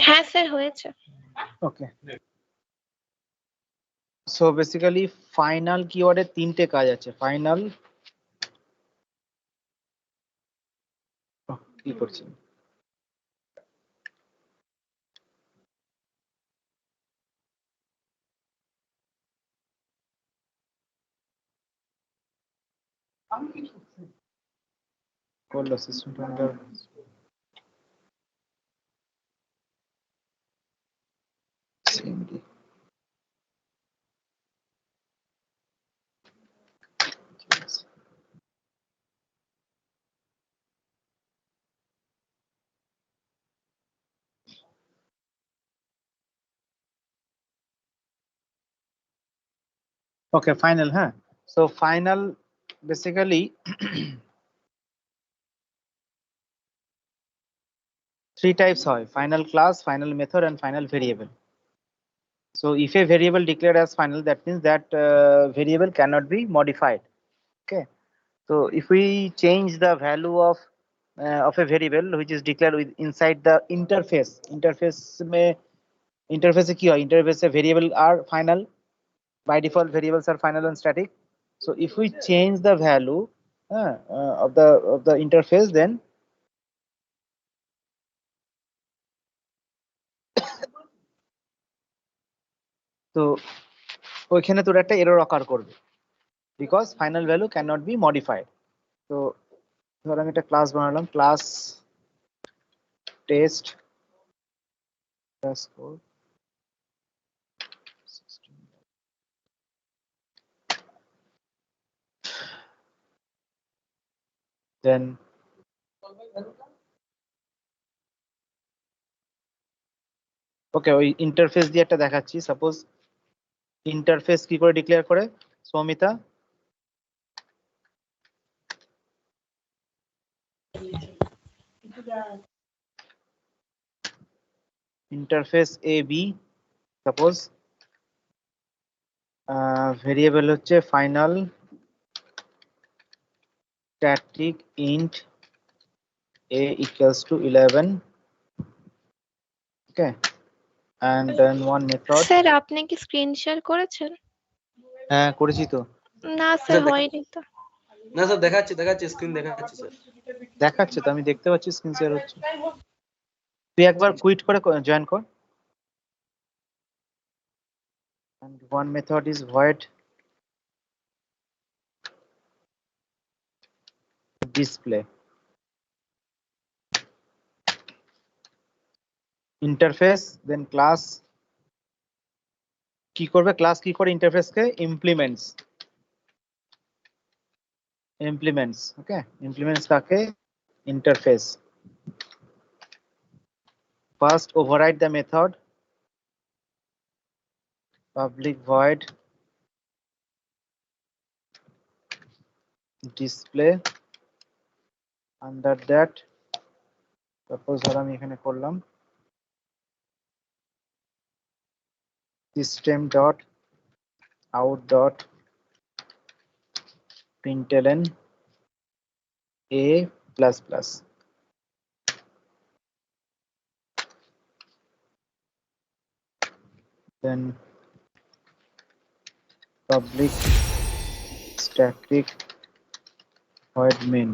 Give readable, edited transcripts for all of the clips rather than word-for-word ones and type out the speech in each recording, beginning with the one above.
হ্যাঁ স্যার হয়েছে। ওকে, so basically final কিওয়ার্ডের তিনটে কাজ আছে। ফাইনাল কি করছি করলো সিস্টেমটা CMD okay, final, huh? So final basically three types hoy: final class, final method, and final variable. So if a variable declared as final, that means that variable cannot be modified. Okay, so if we change the value of a variable which is declared with inside the interface, interface কি হয়? Interface variable are final. By default variables are final and static. So if we change the value of the interface, then তো ওইখানে তোর একটা error অকার করবে, because final value can not be modified. তো ধর আমি একটা ক্লাস বানালাম, ক্লাস টেস্ট দেন ওকে, ওই ইন্টারফেস দিয়ে একটা দেখাচ্ছি। সাপোজ ইন্টারফেস কি করে ডিক্লেয়ার করে Soumita? Interface A B, suppose variable হচ্ছে final static int a equals to 11. Okay, and then one method. Sir আপনি কি স্ক্রিন শেয়ার করেছেন? হ্যাঁ করেছি তো। না স্যার হয়নি তো। না স্যার দেখাচ্ছে স্ক্রিন দেখাচ্ছে স্যার। দেখাচ্ছে তো, আমি দেখতে পাচ্ছি স্ক্রিন শেয়ার হচ্ছে। তুই একবার কুইট করে জয়েন কর। And one method is void display. Interface, then class কি করবে? ক্লাস কি করে ইন্টারফেস কে ইমপ্লিমেন্টস। ওকে, ইমপ্লিমেন্টস কাকে? Interface. First override the method public void display, under that suppose ধর আমি এখানে করলাম system dot out dot println a plus plus. Then public static void main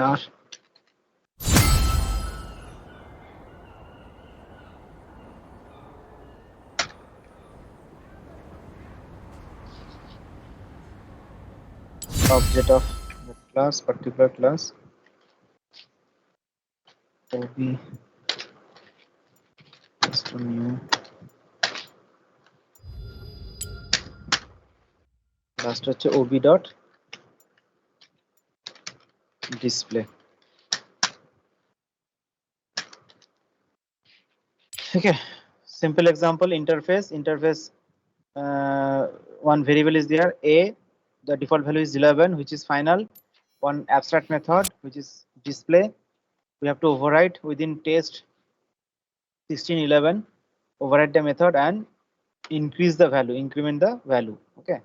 ar object of the class, particular class ob custom new last হচ্ছে ob dot display. Okay, simple example. Interface one variable is there, a, the default value is 11, which is final. One abstract method which is display, we have to override within test 1611, override the method and increase the value, increment the value. Okay,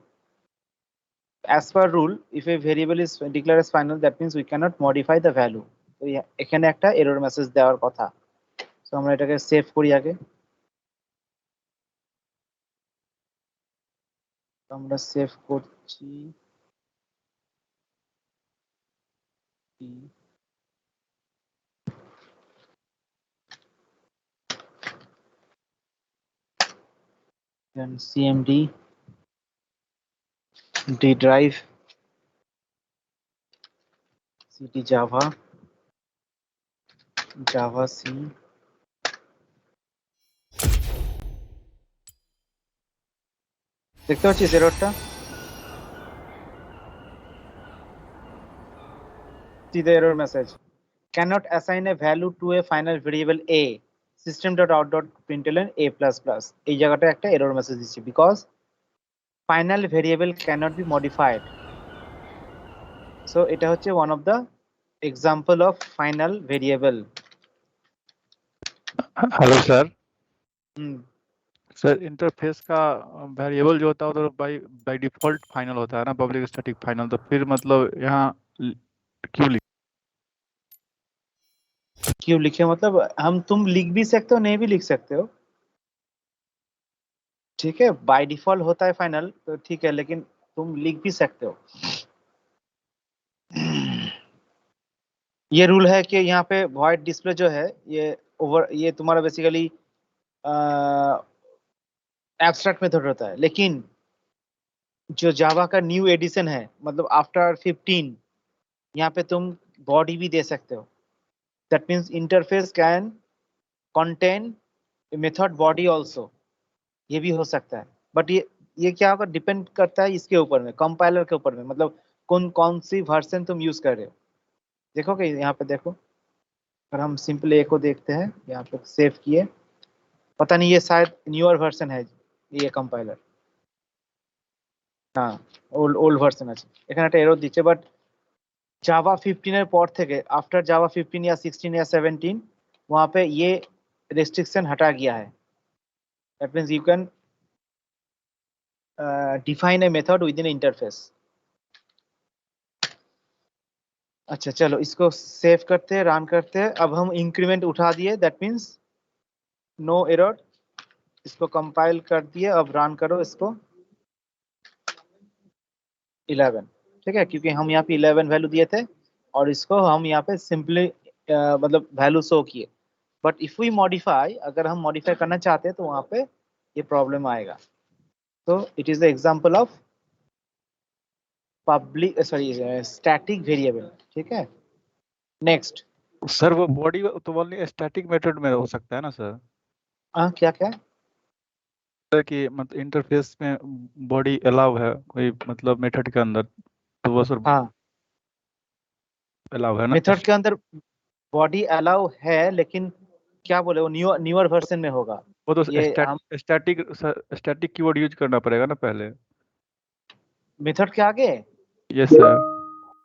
as per rule, if a variable is declared as final, that means we cannot modify the value. তো এখানে একটা error message দেওয়ার কথা। So আমরা এটাকে save করি আগে। আমরা সেভ করছি then cmd d drive cd java java c দেখতে পাচ্ছিস এররটা? see the error message cannot assign a value to a final variable a system.out.println a++ এই জায়গাটা একটা এরর মেসেজ দিচ্ছে because final variable cannot be modified. So এটা হচ্ছে one of the example of final variable. Hello sir. Hmm sir interface का variable जो होता है वो तो बाय डिफॉल्ट फाइनल होता है ना, पब्लिक स्टैटिक फाइनल। तो फिर मतलब यहाँ क्यों क्यों लिखे मतलब हम तुम लिख भी सकते हो नहीं भी लिख सकते हो, ठीक है। बाय डिफॉल्ट होता है फाइनल तो ठीक है, लेकिन तुम लिख भी सकते हो। ये रूल है कि यहाँ पे वॉइड डिस्प्ले जो है ये तुम्हारा बेसिकली एब्स्ट्रैक्ट मेथड होता है, लेकिन जो जावा का न्यू एडिशन है मतलब आफ्टर 15 यहाँ पे तुम बॉडी भी दे सकते हो। That means interface can contain method body also, ये भी हो सकता है। बट ये क्या होगा, डिपेंड करता है इसके ऊपर में, कंपाइलर के ऊपर में, मतलब कौन सी वर्जन तुम यूज कर रहे हो। देखोगे यहाँ पे देखो, अगर हम सिंपल ए को देखते हैं यहाँ पे सेव किए, पता नहीं ये शायद न्यूअर वर्जन है ये कंपाइलर, হ্যাঁ ওল্ড ভার্সন আছে, এখানে একটা এরর দিচ্ছে। বাট জাভা 15 এর পর থেকে आफ्टर जावा 15 या 16 या 17 वहां पे ये रेस्ट्रिक्शन हटा गया है। That means you can define a method with in interface. अच्छा चलो इसको सेव करते हैं, रन करते हैं। अब हम इंक्रीमेंट उठा दिए, दैट मींस नो एरर। इसको कंपाइल कर दिए, अब रन करो इसको 11, ठीक है, क्योंकि हम यहाँ पे 11 वैल्यू दिए थे और इसको हम यहाँ पे सिंपली मतलब वैल्यू शो किए। बट इफ वी मॉडिफाई, अगर हम मॉडिफाई करना चाहते हैं तो वहाँ पे ये प्रॉब्लम आएगा। तो it is the example of public sorry static variable, ठीक है। नेक्स्ट सर वो बॉडी तो ओनली स्टैटिक मेथड में हो सकता है ना सर? क्या क्या कि मतलब इंटरफेस में बॉडी अलाउ है कोई मतलब मेथड के अंदर, तो वो सर हाँ अलाउ है ना? मेथड के अंदर बॉडी अलाउ है, लेकिन क्या बोले वो न्यूअर वर्जन में होगा। वो तो ये हम स्टैटिक कीवर्ड यूज करना पड़ेगा ना पहले। मेथड के आगे यस सर।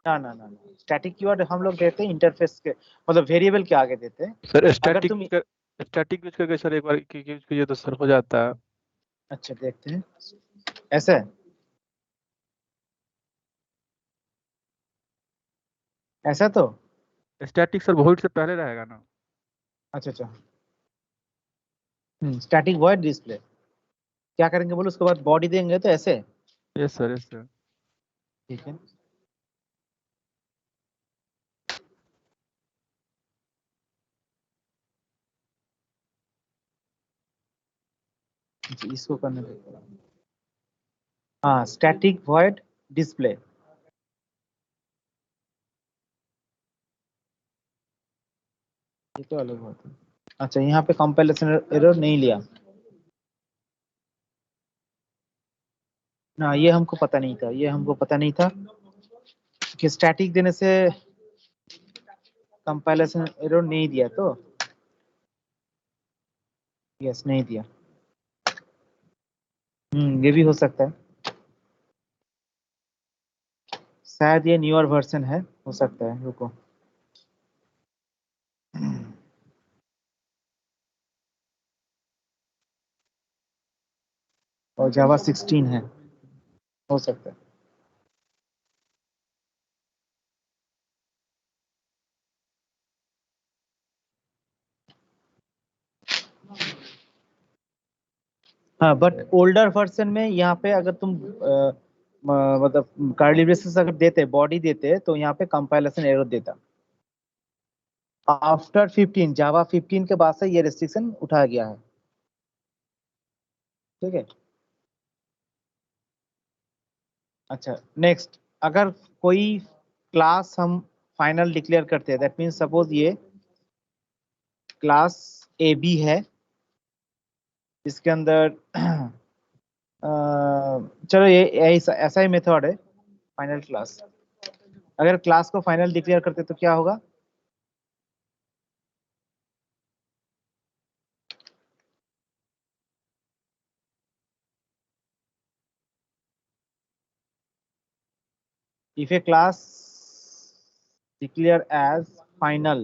ना ना ना ना, स्टैटिक कीवर्ड हम लोग देते हैं इंटरफेस के मतलब वेरिएबल के आगे देते हैं। सर अगर तुम स्टैटिक यूज करके सर एक बार यूज कीजिए तो सर हो जाता है। अच्छा देखते हैं ऐसे ऐसा तो स्टैटिक सर वॉइड से पहले रहेगा ना? अच्छा अच्छा स्टैटिक वॉइड डिस्प्ले क्या करेंगे बोलो, उसके बाद बॉडी देंगे तो ऐसे, यस सर यस सर। ठीक है। जी, इसको करने दो। हाँ स्टैटिक वॉइड डिस्प्ले, ये तो अलग बात है। अच्छा यहाँ पे कंपाइलेशन एरर नहीं लिया ना, ये हमको पता नहीं था, ये हमको पता नहीं था कि स्टैटिक देने से कंपाइलेशन एरर नहीं दिया। तो यस नहीं दिया। ये भी हो सकता है, शायद ये न्यूअर वर्जन है, हो सकता है, रुको। और जावा 16 है, हो सकता है। हाँ, बट ओल्डर वर्जन में यहाँ पे अगर तुम मतलब कर्ली ब्रेसेस अगर देते, बॉडी देते, तो यहाँ पे कंपाइलेशन एरर देता। आफ्टर 15, जावा 15 के बाद से ये रेस्ट्रिक्शन उठाया गया है। ठीक है। अच्छा, नेक्स्ट, अगर कोई क्लास हम फाइनल डिक्लेयर करते हैं, दैट मीन्स सपोज ये क्लास ए बी है, इसके अंदर चलो ये ऐसा ही मेथड है फाइनल क्लास। अगर क्लास को फाइनल डिक्लेयर करते तो क्या होगा? If a class declare as final,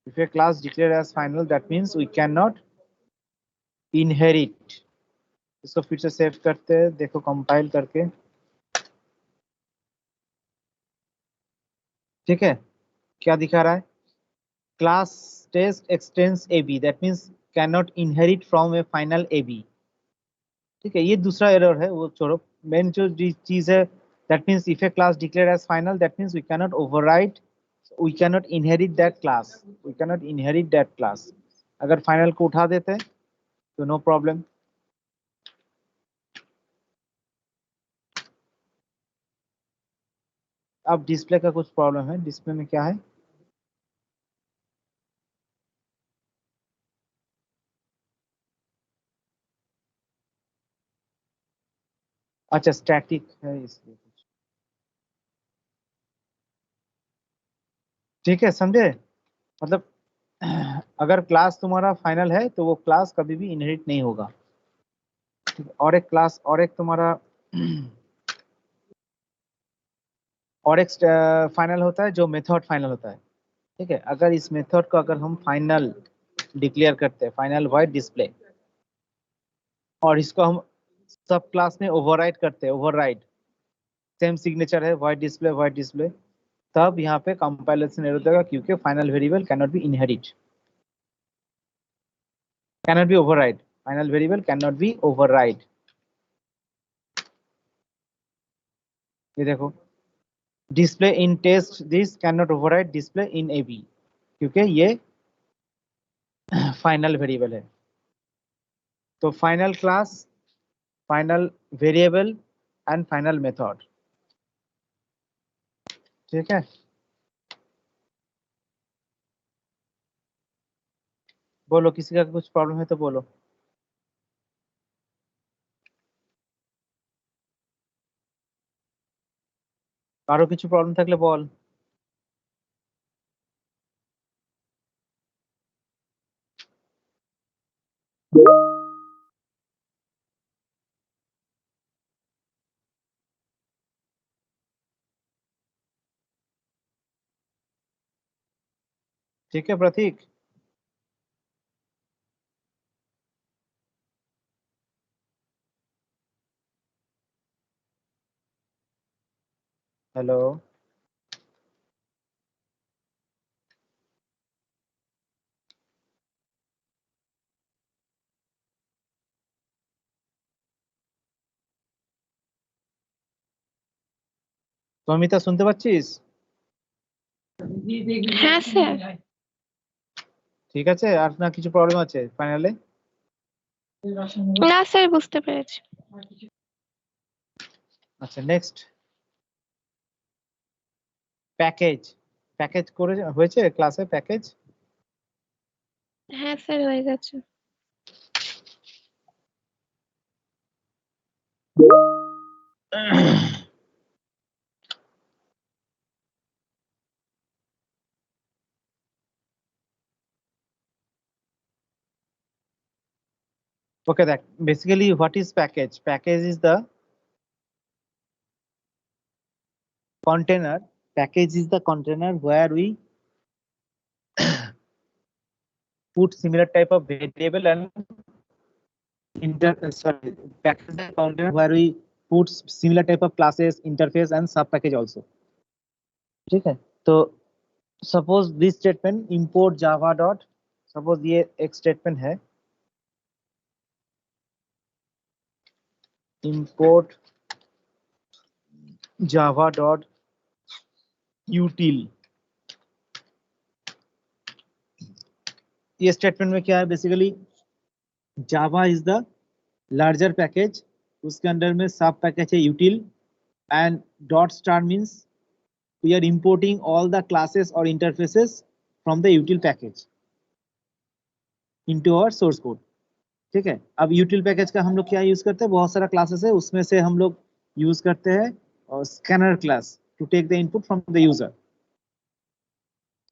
if a class declare as final, that means we cannot inherit. इसको फिर से सेव करते हैं, देखो कंपाइल करके। ठीक है, क्या दिखा रहा है? Class test extends A B, that means can not inherit from a final A B. ठीक है, ये दूसरा एरर है, वो छोड़ो। मेन जो चीज है, that means if a class declare as final, that means we can not overwrite, we can not inherit that class, we can not inherit that class. अगर फाइनल को उठा देते हैं तो नो प्रॉब्लम। अब डिस्प्ले का कुछ प्रॉब्लम है, डिस्प्ले में क्या है? अच्छा, स्टैटिक है इसलिए कुछ। ठीक है, समझे? मतलब अगर क्लास तुम्हारा फाइनल है तो वो क्लास कभी भी इनहेरिट नहीं होगा। ठीक है? और एक क्लास, और एक तुम्हारा और एक फाइनल होता है जो मेथड फाइनल होता है। ठीक है, अगर इस मेथड को अगर हम फाइनल डिक्लेयर करते हैं, फाइनल वॉइड डिस्प्ले, और इसको हम सब क्लास में ओवरराइड करते हैं, ओवरराइड सेम सिग्नेचर है, वॉइड डिस्प्ले, तब यहाँ पे कंपाइलेशन एरर देगा, क्योंकि final variable can not be inherit, can not be override, final variable can not be override. ये देखो, display in test this can not override display in A B, क्योंकि ये final variable है। तो final class, final variable and final method. ठीक है, बोलो, किसी का कुछ प्रॉब्लम है तो बोलो। কারো কিছু প্রবলেম থাকলে বল। ठीक है प्रतीक? हेलो, সমিতা শুনতে পাচ্ছিস? হ্যাঁ স্যার। ঠিক আছে, আর না কিছু প্রবলেম আছে ফাইনালে? না স্যার, বুঝতে পেরেছি। আচ্ছা, নেক্সট, প্যাকেজ। প্যাকেজ করে হয়েছে ক্লাসে প্যাকেজ? হ্যাঁ স্যার, হয়ে গেছে। Okay, that basically what is package? Package is the container. Package is the container where we put similar type of variable and package is the container where we put similar type of classes, interface and sub package also. ठीक है, तो suppose this statement import java dot suppose ये एक statement है, import java dot util। ये स्टेटमेंट में क्या है, basically java is the larger package, उसके अंदर में सब पैकेज है util, and dot star means we are importing all the classes or interfaces from the util package into our source code। ठीक है, अब util पैकेज का हम लोग क्या यूज करते हैं, बहुत सारा क्लासेस है, उसमें से हम लोग यूज करते हैं और scanner class to take the input from the user.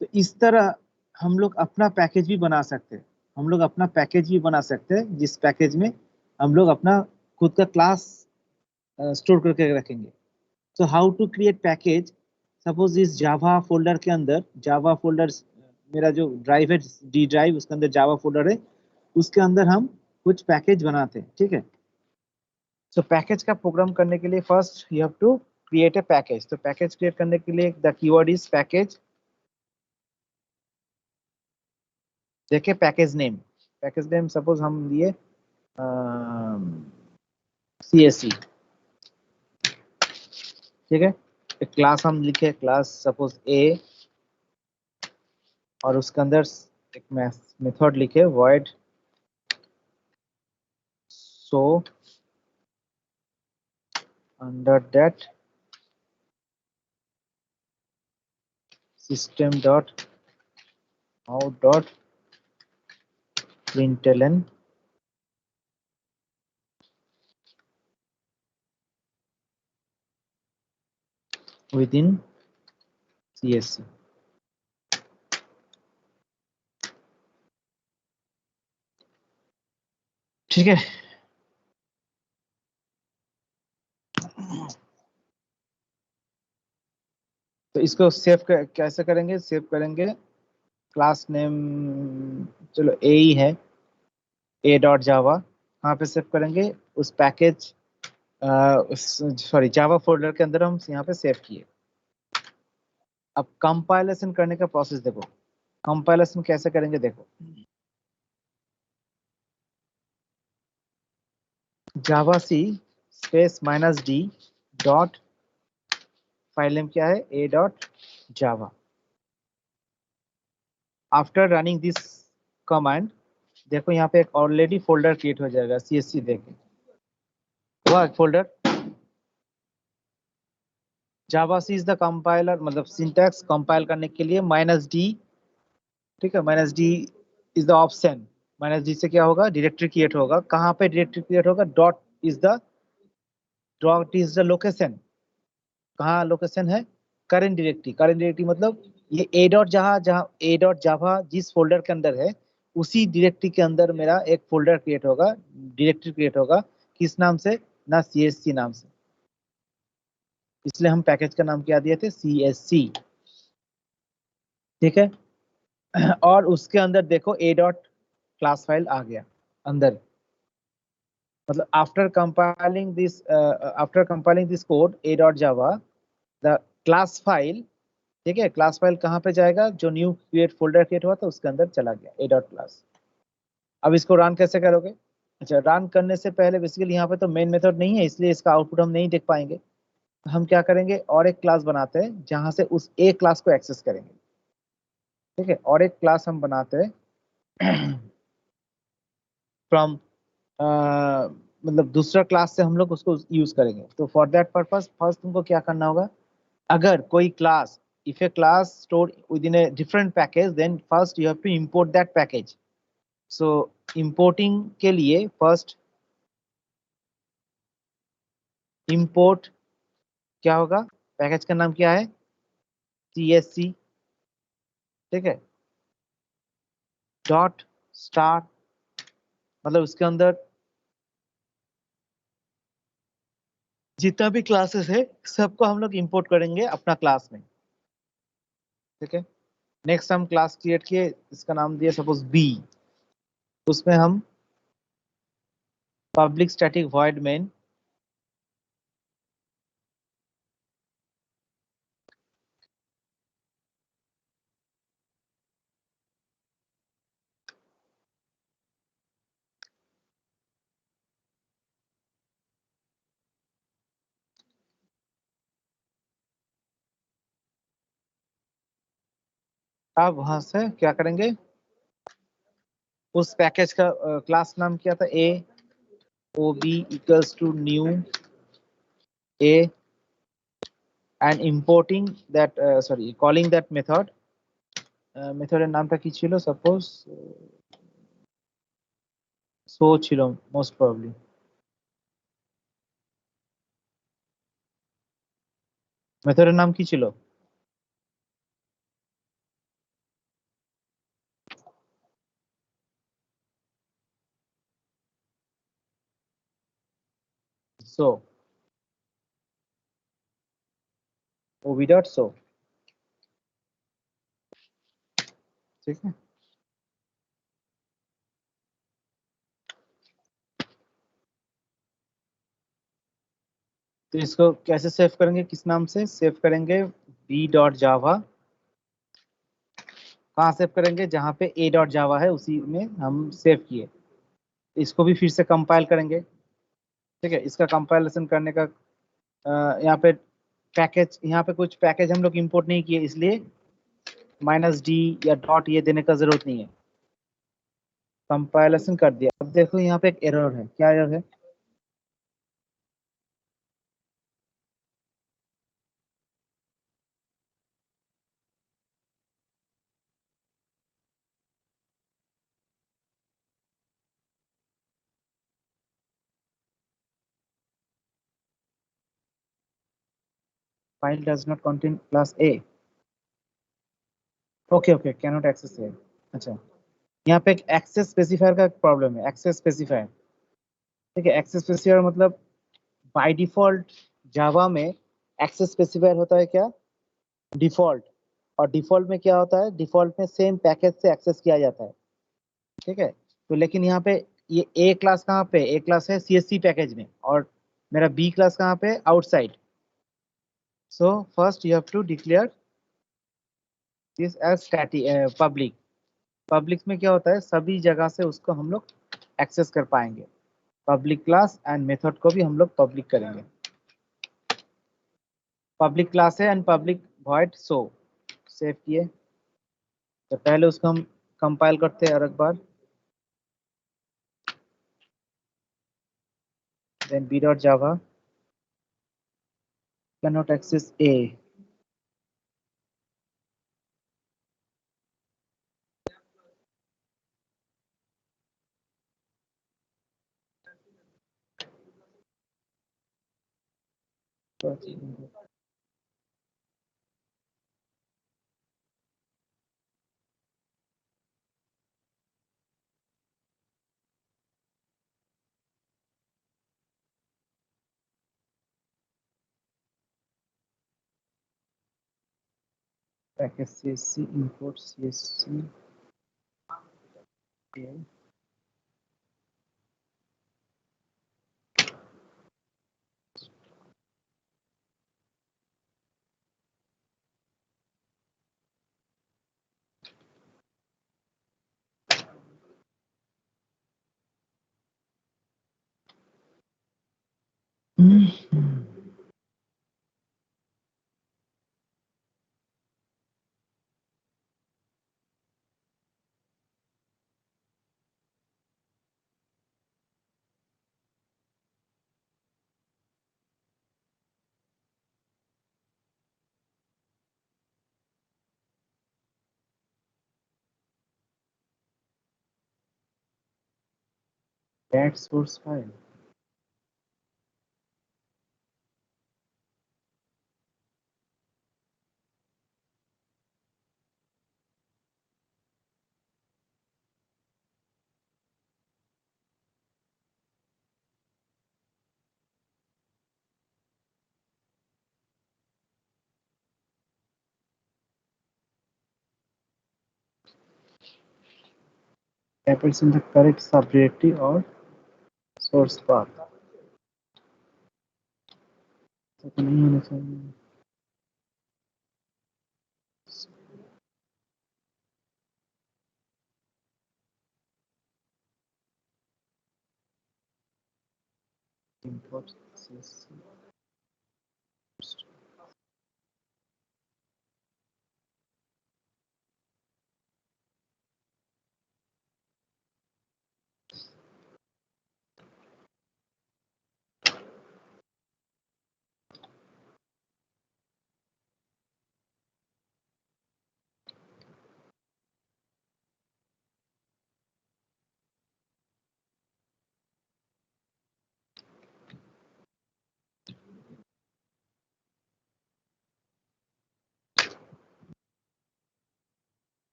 तो इस तरह हम लोग अपना पैकेज भी बना सकते हैं, हम लोग अपना पैकेज भी बना सकते हैं, जिस पैकेज में हम लोग अपना खुद का क्लास स्टोर करके रखेंगे। तो how to create package, suppose इस जावा फोल्डर के अंदर, जावा फोल्डर मेरा जो ड्राइव है डी ड्राइव, उसके अंदर जावा फोल्डर है, उसके अंदर हम कुछ पैकेज बनाते हैं। ठीक है, तो पैकेज का प्रोग्राम करने के लिए first you have to create a package. तो पैकेज क्रिएट करने के लिए द कीवर्ड इज पैकेज। देखिए पैकेज नेम सपोज हम लिए CSC। ठीक है, एक क्लास हम लिखे, क्लास सपोज A, और उसके अंदर एक मेथड लिखे void show under that system dot out dot println within CSC। ठीक है, तो इसको सेव कैसे करेंगे, सेव करेंगे क्लास नेम, चलो ए ही है, ए डॉट जावा, कहाँ पे सेव करेंगे, उस पैकेज सॉरी जावा फोल्डर के अंदर हम यहाँ पे सेव किए। अब कंपाइलेशन करने का प्रोसेस देखो, कंपाइलेशन कैसे करेंगे देखो, javac space -d dot, file name क्या है, a dot java. After running this command, देखो यहाँ पे एक ऑलरेडी फोल्डर क्रिएट हो जाएगा CSC, देखें हुआ folder. Java C is the compiler, मतलब सिंटैक्स कंपाइल करने के लिए -d। ठीक है, -d is the option, -d से क्या होगा, डायरेक्टरी क्रिएट होगा। कहाँ पे डायरेक्टरी क्रिएट होगा, डॉट इज द लोकेशन, कहाँ लोकेशन है, करेंट डायरेक्टरी। करेंट डायरेक्टरी मतलब ये ए डॉट जहाँ ए डॉट जावा जिस फोल्डर के अंदर है, उसी डायरेक्टरी के अंदर मेरा एक फोल्डर क्रिएट होगा, डायरेक्टरी क्रिएट होगा, किस नाम से, ना CSC नाम से, इसलिए हम पैकेज का नाम क्या दिए थे, CSC। ठीक है, और उसके अंदर देखो ए डॉट क्लास फाइल आ गया अंदर, मतलब after compiling this code A dot Java the class file. ठीक है, क्लास फाइल कहाँ पे जाएगा, जो न्यू क्रिएट फोल्डर क्रिएट हुआ था उसके अंदर चला गया, ए डॉट क्लास। अब इसको रन कैसे करोगे, अच्छा रन करने से पहले बेसिकली यहाँ पे तो मेन मेथड नहीं है, इसलिए इसका आउटपुट हम नहीं देख पाएंगे। हम क्या करेंगे, और एक क्लास बनाते हैं जहां से उस ए क्लास को एक्सेस करेंगे। ठीक है, और एक क्लास हम बनाते हैं फ्रॉम मतलब दूसरा क्लास से हम लोग उसको यूज करेंगे। तो फॉर दैट पर्पस फर्स्ट तुमको क्या करना होगा, अगर कोई class, if a class stored within a different package, then first you have to import that package। so importing के लिए first import क्या होगा, पैकेज का नाम क्या है, CSC। ठीक है, डॉट स्टार, मतलब उसके अंदर जितना भी क्लासेस है सबको हम लोग इंपोर्ट करेंगे अपना क्लास में। ठीक है, नेक्स्ट हम क्लास क्रिएट किए, इसका नाम दिया सपोज B, उसमें हम पब्लिक स्टैटिक वॉइड मेन अब वहां से क्या करेंगे, उस पैकेज का क्लास नाम क्या था, A O B equals to new A and importing that sorry calling that method মেথডের নামটা কি ছিল, সাপোজ সো ছিল মোস্ট প্রবাবলি। মেথডের নাম কি ছিল? সো ओबी डॉट सो, ठीक है। तो इसको कैसे सेव करेंगे, किस नाम से सेव करेंगे, बी डॉट जावा। कहाँ सेव करेंगे, जहाँ पे ए डॉट जावा है उसी में हम सेव किए। इसको भी फिर से कंपाइल करेंगे, ठीक है। इसका कंपाइलेशन करने का यहाँ पे पैकेज, यहाँ पे कुछ पैकेज हम लोग इंपोर्ट नहीं किए, इसलिए -d या डॉट ये देने का जरूरत नहीं है। कंपाइलेशन कर दिया। अब देखो यहाँ पे एक एरर है, क्या एरर है, file does not contain class A. Okay okay, can not access A. अच्छा, यहाँ पे एक एक्सेस स्पेसिफायर का प्रॉब्लम है, एक्सेस स्पेसिफायर, ठीक है। एक्सेस स्पेसिफायर मतलब बाय डिफॉल्ट जावा में एक्सेस स्पेसिफायर होता है क्या, डिफॉल्ट। और डिफॉल्ट में क्या होता है, डिफॉल्ट में सेम पैकेज से एक्सेस किया जाता है, ठीक है। तो लेकिन यहाँ पे ये ए क्लास कहाँ पे, ए क्लास है सीएससी पैकेज में, और मेरा बी क्लास कहाँ पे, outside. So first you have to declare this as static public. Public में क्या होता है, सभी जगह से उसको हम लोग एक्सेस कर पाएंगे। पब्लिक क्लास एंड मेथड को भी हम लोग पब्लिक करेंगे। पब्लिक क्लास है and public void so, save किए। तो पहले उसको हम कंपाइल करते हैं और एक बार, then b.java cannot access a। package csc import csc that source file। happens in the correct subdirectory or source path। तो नहीं होना चाहिए। import csc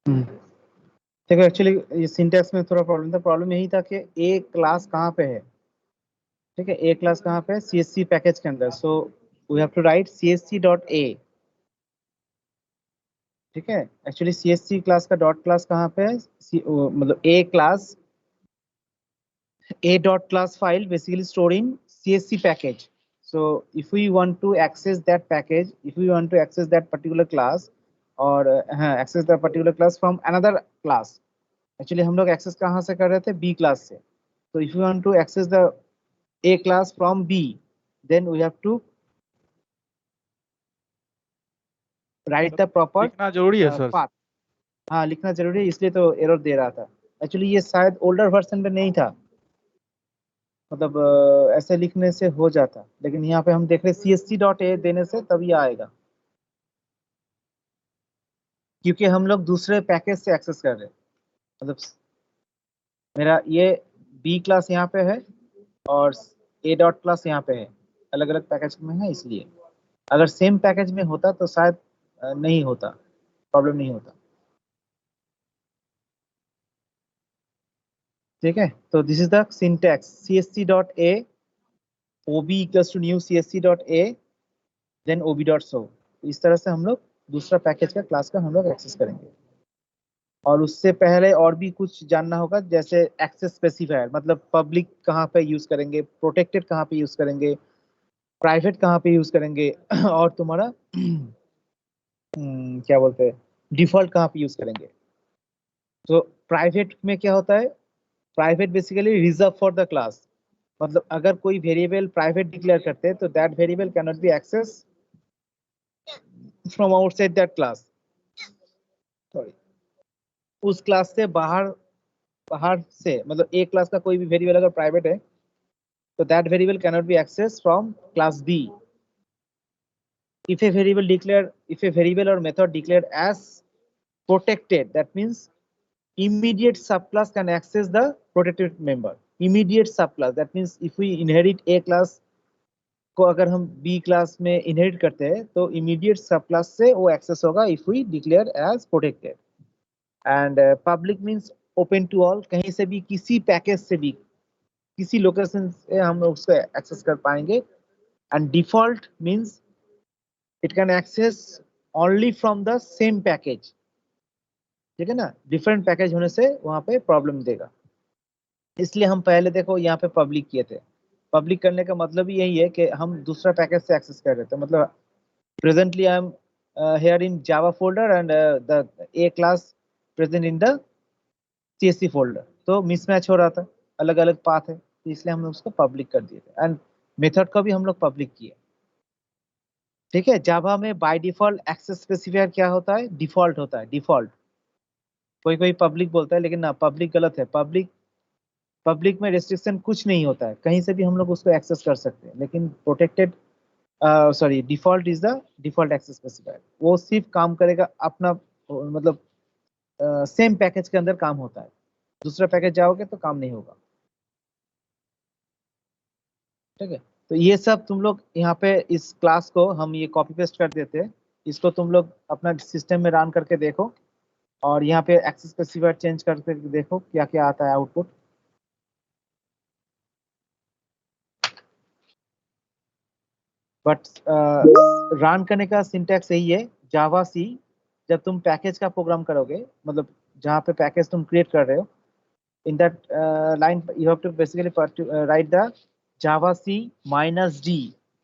देखो एक्चुअली ये सिंटैक्स में थोड़ा प्रॉब्लम था। प्रॉब्लम यही था कि ए क्लास कहाँ पे है, ठीक है। ए क्लास कहाँ पे है, CSC पैकेज के अंदर। So we have to write CSC dot A, ठीक है। एक्चुअली CSC क्लास का डॉट क्लास कहाँ पे है, मतलब A class, a dot class file basically stored in CSC package. So if we want to access that package, if we want to access that particular class or access that particular class from another class, actually हम लोग access कहाँ से कर रहे थे, B class से। So if we want to access the A class from B, then we have to write the proper लिखना जरूरी है सर। path। हाँ लिखना जरूरी है, इसलिए तो एरर दे रहा था। एक्चुअली ये शायद ओल्डर वर्जन में नहीं था, मतलब ऐसे लिखने से हो जाता, लेकिन यहाँ पे हम देख रहे CSC डॉट ए देने से तभी आएगा, क्योंकि हम लोग दूसरे पैकेज से एक्सेस कर रहे हैं। मतलब मेरा ये बी क्लास यहाँ पे है और ए डॉट क्लास यहाँ पे है, अलग अलग पैकेज में है, इसलिए अगर सेम पैकेज में होता तो शायद नहीं होता, प्रॉब्लम नहीं होता। ठीक है, तो this is the syntax CSC dot A OB equals to new CSC dot A then OB dot show. इस तरह से हम लोग दूसरा पैकेज का क्लास का हम लोग एक्सेस करेंगे। और उससे पहले और भी कुछ जानना होगा, जैसे एक्सेस स्पेसिफायर, मतलब पब्लिक कहाँ पे यूज करेंगे, प्रोटेक्टेड कहाँ पे यूज करेंगे, प्राइवेट कहाँ पे यूज करेंगे और तुम्हारा क्या बोलते हैं, डिफॉल्ट कहाँ पे यूज करेंगे। तो प्राइवेट में क्या होता है, private basically reserve for the class. मतलब अगर कोई वेरिएबल प्राइवेट डिक्लेयर करते हैं तो that variable can not be access from outside that class, sorry, उस क्लास से बाहर, बाहर से, मतलब एक क्लास का कोई भी वेरिएबल अगर प्राइवेट है तो that variable cannot be accessed from class B. If a variable or method declared as protected, that means immediate subclass can access the protected member. Immediate subclass, that means if we inherit A class को अगर हम B class में inherit करते हैं तो immediate subclass से वो access होगा if we declare as protected. And public means open to all, कहीं से भी, किसी पैकेज से भी, किसी लोकेशन से हम उसको एक्सेस कर पाएंगे। And default means it can access only from the same package, ठीक है ना। डिफरेंट पैकेज होने से वहां पे प्रॉब्लम देगा, इसलिए हम पहले देखो यहाँ पे पब्लिक किए थे। पब्लिक करने का मतलब यही है कि हम दूसरा पैकेज से एक्सेस कर रहे थे। मतलब presently I am here in Java folder and the A class present in the CSC folder, तो मिसमैच हो रहा था, अलग अलग पाथ है, तो इसलिए हमने उसको पब्लिक कर दिए थे। एंड मेथड का भी हम लोग पब्लिक किए, ठीक है। जावा में बाय डिफॉल्ट एक्सेस स्पेसिफायर क्या होता है, डिफॉल्ट होता है, डिफॉल्ट। कोई कोई पब्लिक बोलता है, लेकिन ना, पब्लिक गलत है। पब्लिक में रेस्ट्रिक्शन कुछ नहीं होता है, कहीं से भी हम लोग उसको एक्सेस कर सकते हैं। लेकिन protected, sorry, default is the default access specifier, वो सिर्फ काम करेगा अपना, मतलब सेम पैकेज के अंदर काम होता है। दूसरा पैकेज जाओगे तो काम नहीं होगा, ठीक है। तो ये सब तुम लोग यहाँ पे इस क्लास को हम ये कॉपी पेस्ट कर देते हैं, इसको तुम लोग अपना सिस्टम में रन करके देखो और यहाँ पे एक्सेस स्पेसिफायर चेंज करके देखो क्या क्या आता है आउटपुट। बट रन करने का सिंटैक्स यही है, जावा सी। जब तुम पैकेज का प्रोग्राम करोगे, मतलब जहाँ पे पैकेज तुम क्रिएट कर रहे हो, in that line you have to basically write the java c minus d,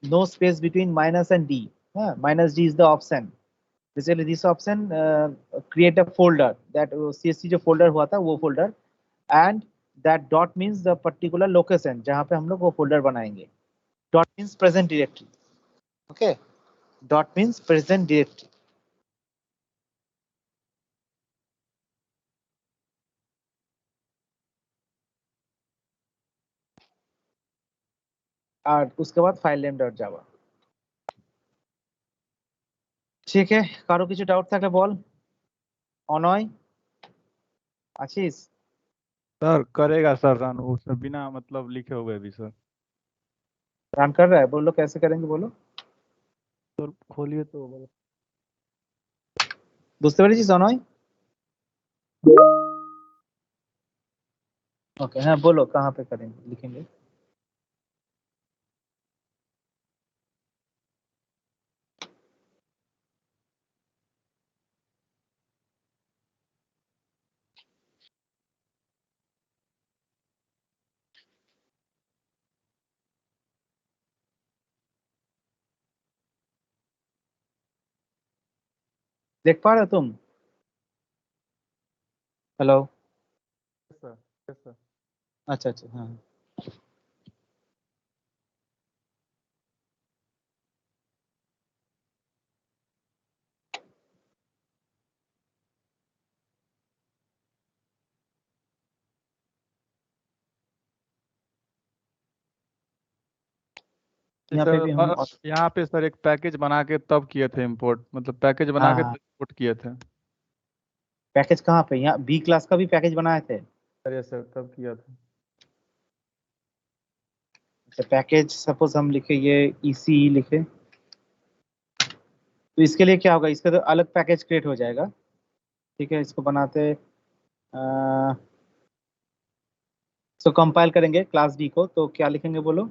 no space between minus and d. Minus d is the option, basically this option create a folder, that csc जो folder हुआ था वो folder, and that dot means the particular location जहाँ पे हम लोग वो folder बनाएंगे। dot means present directory, okay, dot means present directory। और उसके बाद फाइल नेम डॉट जावा, ঠিক है। কারো কিছু ডাউট থাকলে বল। অনয় আছিস? सर करेगा सर रन, उसमें बिना मतलब लिखे हुए भी सर। रन कर रहा है, बोलो कैसे करेंगे, बोलो। सर खोलिए तो। বুঝতে পেরেছিস অনয়? ओके हाँ बोलो कहाँ पे करेंगे लिखेंगे। देख पा रहे हो तुम? हेलो। Sir yes sir. अच्छा अच्छा हाँ। यहाँ पे भी हम यहाँ पे सर एक पैकेज बना के तब किए थे इंपोर्ट, मतलब पैकेज बना हाँ के हाँ इंपोर्ट किए थे। पैकेज कहाँ पे? यहाँ बी क्लास का भी पैकेज बनाए थे। सर यस सर तब किया था। तो पैकेज सपोज हम लिखे ये ECE लिखे, तो इसके लिए क्या होगा, इसका तो अलग पैकेज क्रिएट हो जाएगा। ठीक है इसको बनाते तो कंपाइल करेंगे क्लास डी को, तो क्या लिखेंगे बोलो?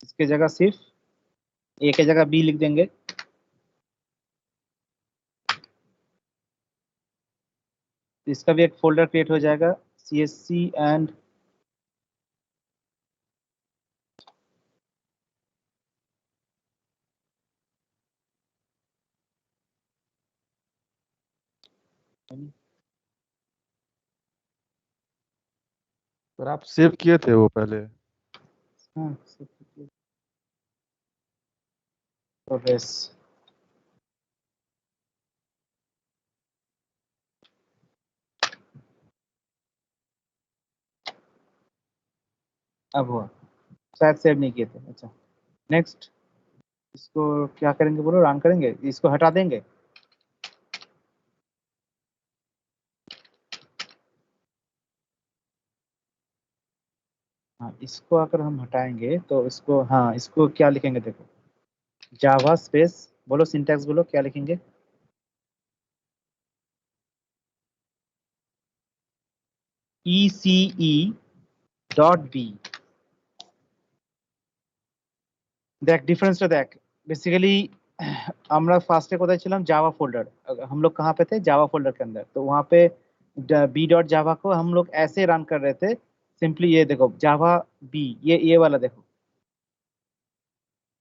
इसके जगह सिर्फ ए के जगह बी लिख देंगे। इसका भी एक फोल्डर क्रिएट हो जाएगा CSC एंड सर आप सेव किए थे वो पहले? हाँ प्रोग्रेस। अब हुआ, शायद सेव नहीं किए थे। अच्छा नेक्स्ट, इसको क्या करेंगे बोलो? रन करेंगे, इसको हटा देंगे। हाँ इसको अगर हम हटाएंगे तो इसको, हाँ इसको क्या लिखेंगे देखो, जावा स्पेस, बोलो सिंटैक्स बोलो क्या लिखेंगे? ECE.B। দেখ ডিফারেন্সটা দেখ, বেসিক্যালি আমরা ফার্স্টে কোথায় ছিলাম? जावा फोल्डर, हम लोग कहाँ पे थे? जावा फोल्डर के अंदर। तो वहाँ पे B.java को हम लोग ऐसे रन कर रहे थे सिंपली, ये देखो जावा बी, ये वाला देखो।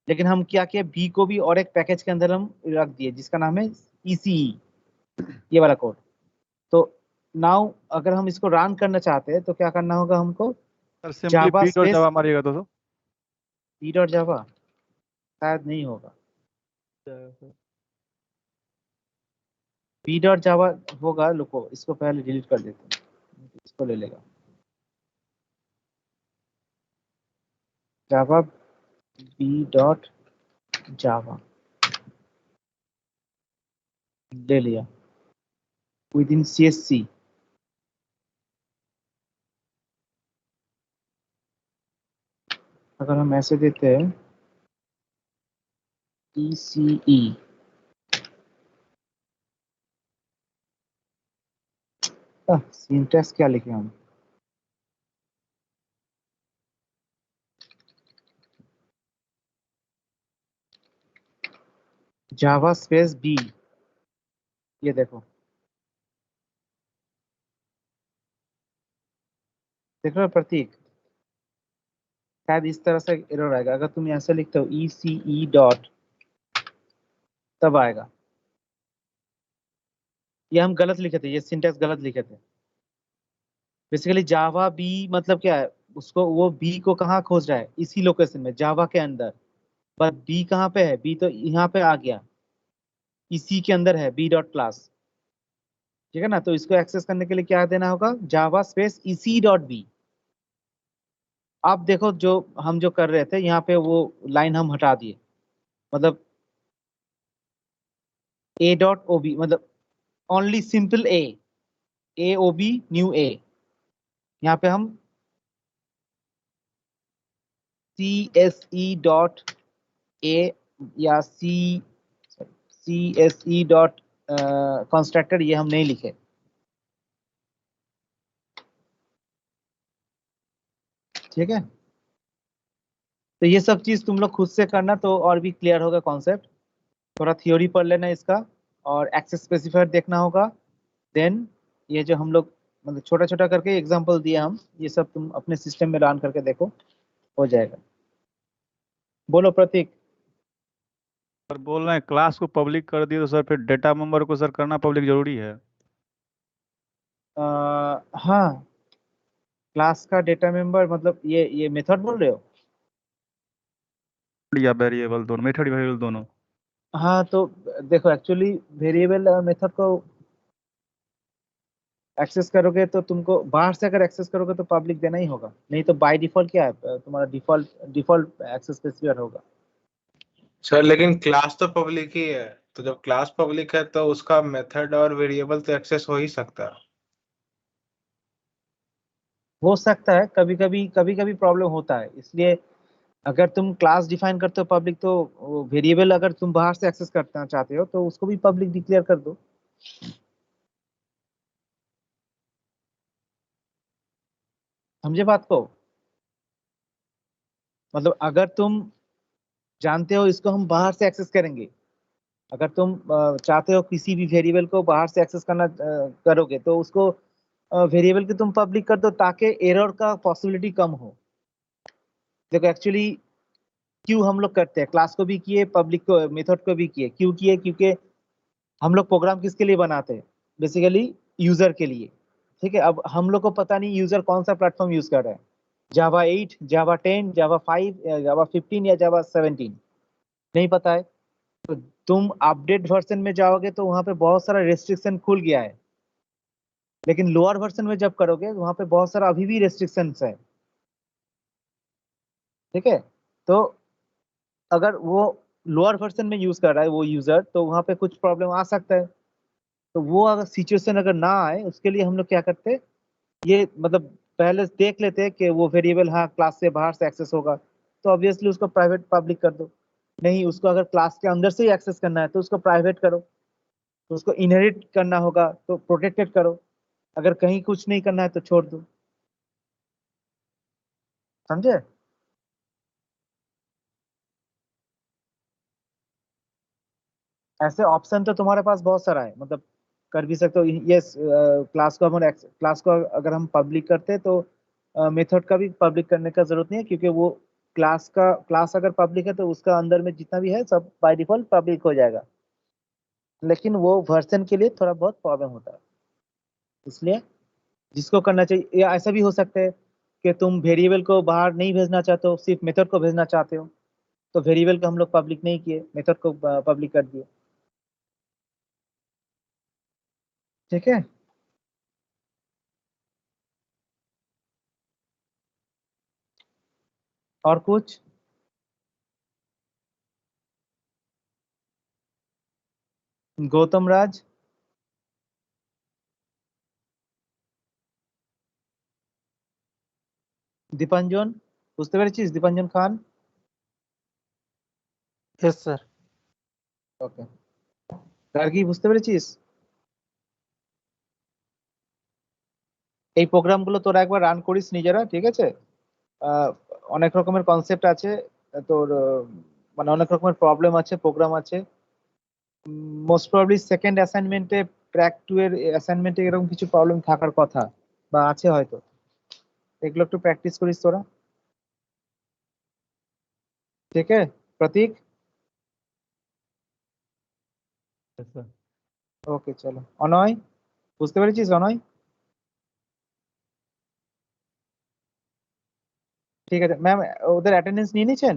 लेकिन हम क्या किए, बी को भी और एक पैकेज के अंदर हम रख दिए जिसका नाम है ECE, ये वाला कोड। तो नाउ अगर हम इसको रन करना चाहते हैं तो क्या करना होगा हमको? सर सिंपली जावा बी डॉट स्पेस जावा मारिएगा तो B.java, शायद नहीं होगा। B.java होगा, रुको इसको पहले डिलीट कर देते हैं, इसको ले लेगा। जावा B.java ले लिया विद इन CSC। अगर हम ऐसे देते हैं ECE, सिंटैक्स क्या लिखे हम? जावा स्पेस बी, ये देखो, देख रहे हो प्रतीक? शायद इस तरह से एरर आएगा अगर तुम ऐसे लिखते हो ECE डॉट, तब आएगा। ये हम गलत लिखे थे, ये सिंटैक्स गलत लिखे थे। बेसिकली जावा बी मतलब क्या है, उसको वो बी को कहाँ खोज रहा है? इसी लोकेशन में जावा के अंदर। पर बी कहाँ पे है? बी तो यहाँ पे आ गया, इसी के अंदर है B.class। ठीक है ना? तो इसको एक्सेस करने के लिए क्या देना होगा? Java space EC.B। आप देखो जो हम जो कर रहे थे यहाँ पे, वो लाइन हम हटा दिए, मतलब A.OB, मतलब only simple AOB new A। यहाँ पे हम CSE.A या CSE डॉट कंस्ट्रक्टर, ये हम नहीं लिखे। ठीक है, तो ये सब चीज तुम लोग खुद से करना तो और भी क्लियर होगा कॉन्सेप्ट। थोड़ा थ्योरी पढ़ लेना इसका, और एक्सेस स्पेसिफायर देखना होगा। देन ये जो हम लोग मतलब छोटा छोटा करके एग्जांपल दिए हम, ये सब तुम अपने सिस्टम में रन करके देखो, हो जाएगा। बोलो प्रतीक। सर बोल रहे हैं क्लास को पब्लिक कर दिए तो सर फिर डेटा मेंबर को सर करना पब्लिक जरूरी है? हाँ, क्लास का डेटा मेंबर मतलब ये मेथड बोल रहे हो? या वेरिएबल दोनों, मेथड वेरिएबल दोनों? हाँ तो देखो, एक्चुअली वेरिएबल मेथड को एक्सेस करोगे तो तुमको बाहर से अगर एक्सेस करोगे तो पब्लिक देना ही होगा, नहीं तो बाय डिफॉल्ट क्या है तुम्हारा डिफॉल्ट एक्सेस स्पेसिफायर होगा। सर लेकिन क्लास तो पब्लिक ही है, तो जब क्लास पब्लिक है तो उसका मेथड और वेरिएबल तो एक्सेस हो ही सकता है। हो सकता है, कभी कभी प्रॉब्लम होता है, इसलिए अगर तुम क्लास डिफाइन करते हो पब्लिक, तो वेरिएबल अगर तुम बाहर से एक्सेस करना चाहते हो तो उसको भी पब्लिक डिक्लेयर कर दो। समझे बात को? मतलब अगर तुम जानते हो इसको हम बाहर से एक्सेस करेंगे, अगर तुम चाहते हो किसी भी वेरिएबल को बाहर से एक्सेस करना करोगे, तो उसको वेरिएबल के तुम पब्लिक कर दो ताकि एरर का पॉसिबिलिटी कम हो। देखो एक्चुअली क्यों हम लोग करते हैं, क्लास को भी किए, पब्लिक को मेथड को भी किए, क्यों किए? क्योंकि हम लोग प्रोग्राम किसके लिए बनाते हैं? बेसिकली यूजर के लिए। ठीक है, अब हम लोग को पता नहीं यूजर कौन सा प्लेटफॉर्म यूज कर रहा है, जावा 8, जावा 10, जावा 5, जावा 15 या जावा 17, नहीं पता है। तो तुम अपडेट वर्जन में जाओगे तो वहां पे बहुत सारा रेस्ट्रिक्शन खुल गया है, लेकिन लोअर वर्जन में जब करोगे वहां पे बहुत सारा अभी भी रेस्ट्रिक्शंस है। ठीक है, तो अगर वो लोअर वर्जन में यूज कर रहा है वो यूजर, तो वहां पे कुछ प्रॉब्लम आ सकता है। तो वो अगर सिचुएशन अगर ना आए उसके लिए हम लोग क्या करते हैं, ये मतलब पहले देख लेते हैं कि वो वेरिएबल हाँ क्लास से बाहर से एक्सेस होगा, तो ऑब्वियसली उसको प्राइवेट पब्लिक कर दो। नहीं, उसको अगर क्लास के अंदर से ही एक्सेस करना है तो उसको प्राइवेट करो। तो उसको इनहेरिट करना होगा तो प्रोटेक्टेड करो, अगर कहीं कुछ नहीं करना है तो छोड़ दो। समझे? ऐसे ऑप्शन तो तुम्हारे पास बहुत सारा है, मतलब कर भी सकते हो। यस, क्लास को अगर हम पब्लिक करते हैं तो मेथड का भी पब्लिक करने का जरूरत नहीं है, क्योंकि वो क्लास अगर पब्लिक है तो उसका अंदर में जितना भी है सब बाय डिफॉल्ट पब्लिक हो जाएगा। लेकिन वो वर्जन के लिए थोड़ा बहुत प्रॉब्लम होता है, इसलिए जिसको करना चाहिए, या ऐसा भी हो सकता है कि तुम वेरिएबल को बाहर नहीं भेजना चाहते हो, सिर्फ मेथड को भेजना चाहते हो, तो वेरिएबल को हम लोग पब्लिक नहीं किए, मेथड को पब्लिक कर दिए। ठीक है, और कुछ? गौतम राज, দীপাঞ্জন, বুঝতে পেরেছিস? Dipanjan Khan. Yes sir. Okay, Gargi বুঝতে পেরেছিস? এই প্রোগ্রামগুলো তোরা একবার রান করিস নিজেরা, ঠিক আছে? আহ, অনেক রকমের কনসেপ্ট আছে তোর, মানে অনেক রকমের প্রবলেম আছে, প্রোগ্রাম আছে। মোস্ট প্রবাবলি সেকেন্ড অ্যাসাইনমেন্টে, ট্র্যাক 2 এর অ্যাসাইনমেন্টে এরকম কিছু প্রবলেম থাকার কথা, বা আছে হয়তো। এগুলো একটু প্র্যাকটিস করিস তোরা। ঠিক আছে প্রতীক? Yes, sir. ওকে চলো। অনয়, বুঝতে পেরেছিস অনয়? ঠিক আছে ম্যাম, ওদের অ্যাটেন্ডেন্স নিয়ে নিয়েছেন?